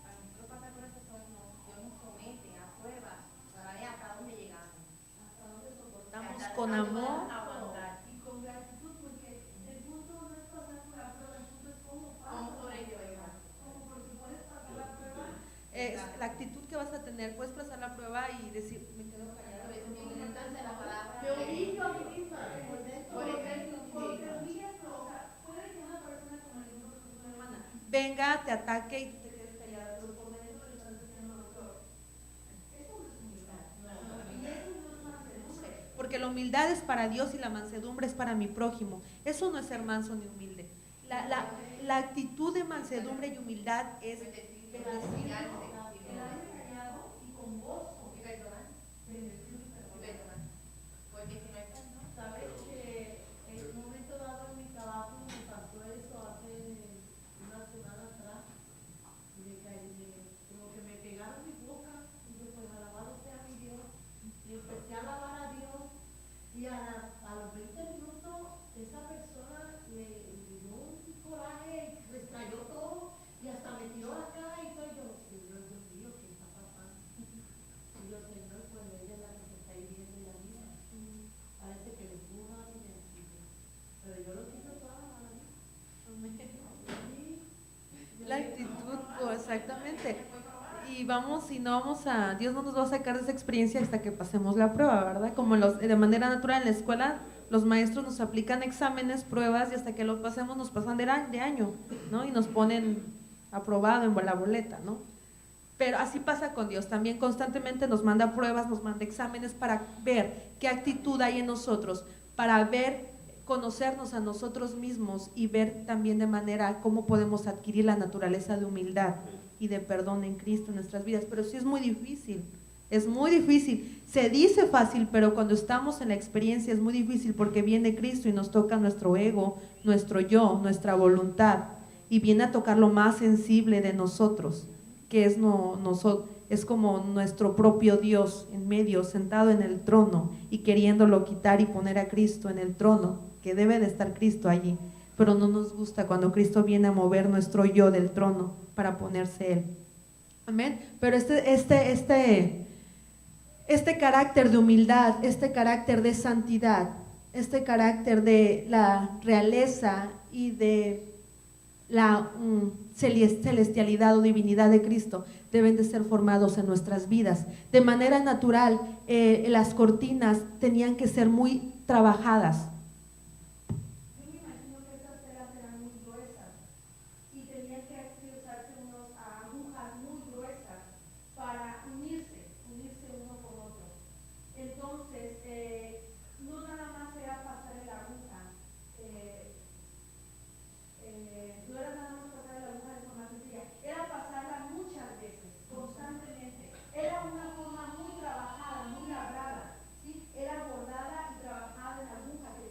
para nosotros pasar por eso, Dios nos somete a pruebas para ver hasta dónde llegamos. Hasta donde Estamos Hasta con dónde amor. podemos aguantar. y con gratitud, porque el punto no es pasar por la prueba, el punto es cómo Como pasas. por ello, Como porque puedes pasar la prueba. La actitud que vas a tener, puedes pasar la prueba y decir, me quedo callado. A veces me encanta la palabra. Me humillo a mí misma por dentro, Por ejemplo, porque humillas, o sea, puede que una persona como le digo a su hermana, Venga, te ataque y tú te quedes callada, pero por dentro le estás diciendo lo peor. eso no es humildad. Y eso no es mansedumbre. Porque la humildad es para Dios y la mansedumbre es para mi prójimo. Eso no es ser manso ni humilde. La actitud de mansedumbre y humildad es bendecir. Quedarme callado y con gozo. Y perdonar. Bendecir y perdonar. Porque si no hay perdón, Sabes que en un momento dado en mi trabajo me pasó eso hace una semana atrás. Como que me pegaron mi boca y yo, pues alabado sea mi Dios. Y empecé a alabar a Dios. Y a los 20 minutos esa persona le dio un coraje, me estalló todo y hasta me tiró la cara y todo. Yo, Señor, y vamos y no vamos a, Dios no nos va a sacar de esa experiencia hasta que pasemos la prueba, ¿verdad? Como de manera natural en la escuela, los maestros nos aplican exámenes, pruebas y hasta que lo pasemos nos pasan de año, ¿no? Y nos ponen aprobado en la boleta, ¿no? Pero así pasa con Dios, también constantemente nos manda pruebas, nos manda exámenes para ver qué actitud hay en nosotros, para ver, conocernos a nosotros mismos y ver también de manera cómo podemos adquirir la naturaleza de humildad y de perdón en Cristo en nuestras vidas. Pero sí es muy difícil, se dice fácil, pero cuando estamos en la experiencia es muy difícil porque viene Cristo y nos toca nuestro ego, nuestro yo, nuestra voluntad, y viene a tocar lo más sensible de nosotros, que es como nuestro propio Dios en medio, sentado en el trono y queriéndolo quitar y poner a Cristo en el trono, que debe de estar Cristo allí, pero no nos gusta cuando Cristo viene a mover nuestro yo del trono para ponerse Él. Amén. Pero este carácter de humildad, este carácter de santidad, este carácter de la realeza y de la celestialidad o divinidad de Cristo deben de ser formados en nuestras vidas. De manera natural, las cortinas tenían que ser muy trabajadas. Yo me imagino que esas telas eran muy gruesas y tenían que usarse unas agujas muy gruesas para unirse uno con otro. Entonces, no nada más era pasar la aguja, no era nada más pasar la aguja de forma sencilla, era pasarla muchas veces, constantemente. Era una forma muy trabajada, muy labrada, ¿sí? Era bordada y trabajada en la aguja que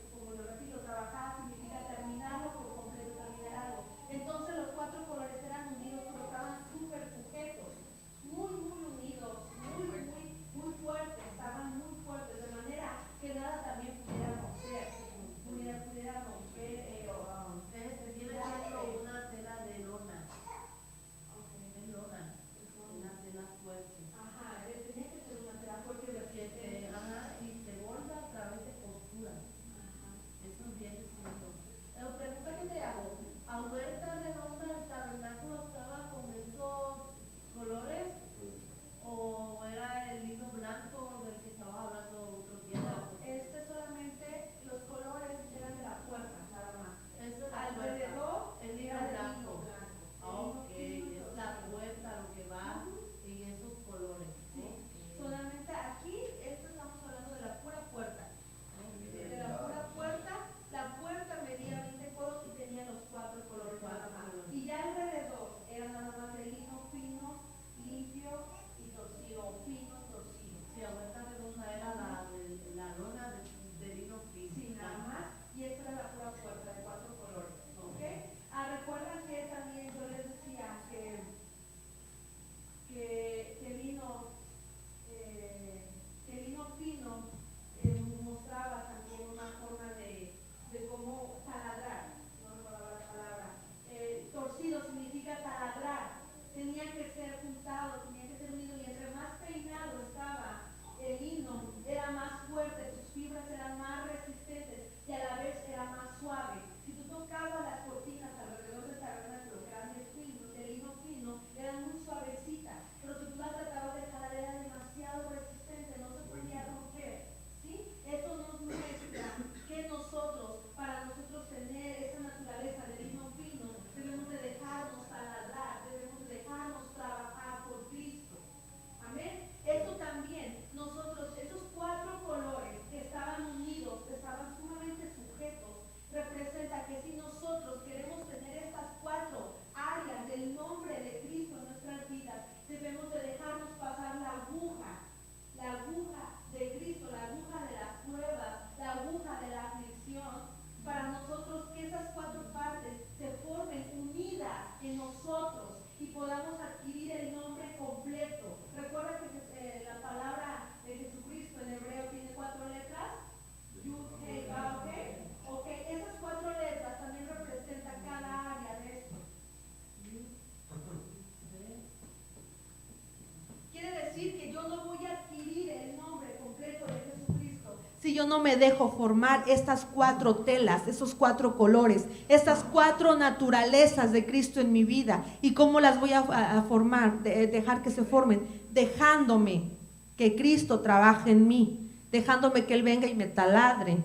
yo no me dejo formar estas 4 telas, esos 4 colores, estas 4 naturalezas de Cristo en mi vida? ¿Y cómo las voy a formar, dejar que se formen? Dejándome que Cristo trabaje en mí, dejándome que Él venga y me taladre.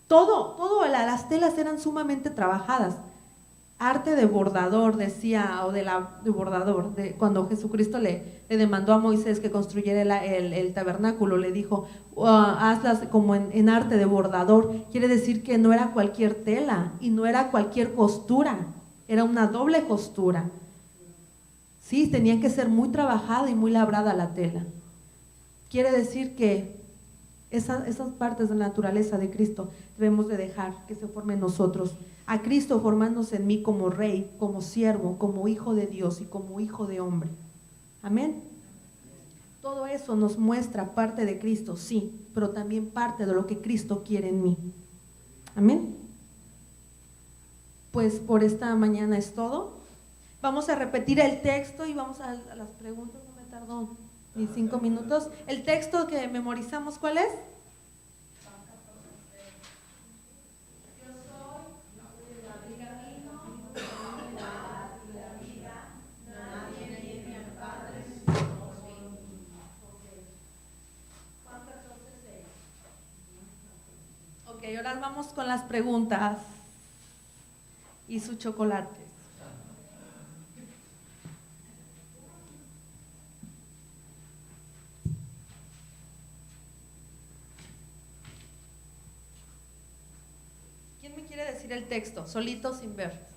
Todo, las telas eran sumamente trabajadas. Arte de bordador, decía, o de bordador, cuando Jesucristo le demandó a Moisés que construyera el tabernáculo, le dijo, hazlas como en arte de bordador. Quiere decir que no era cualquier tela y no era cualquier costura, era una doble costura. Sí, tenían que ser muy trabajada y muy labrada la tela. Quiere decir que esas partes de la naturaleza de Cristo debemos de dejar que se formen en nosotros. A Cristo formándose en mí como rey, como siervo, como hijo de Dios y como hijo de hombre. Amén. Todo eso nos muestra parte de Cristo, sí, pero también parte de lo que Cristo quiere en mí. Amén. Pues por esta mañana es todo. Vamos a repetir el texto y vamos a las preguntas. No me tardó ni 5 minutos. El texto que memorizamos, ¿cuál es? Ok, ahora vamos con las preguntas y su chocolate. ¿Quién me quiere decir el texto? Solito, sin ver.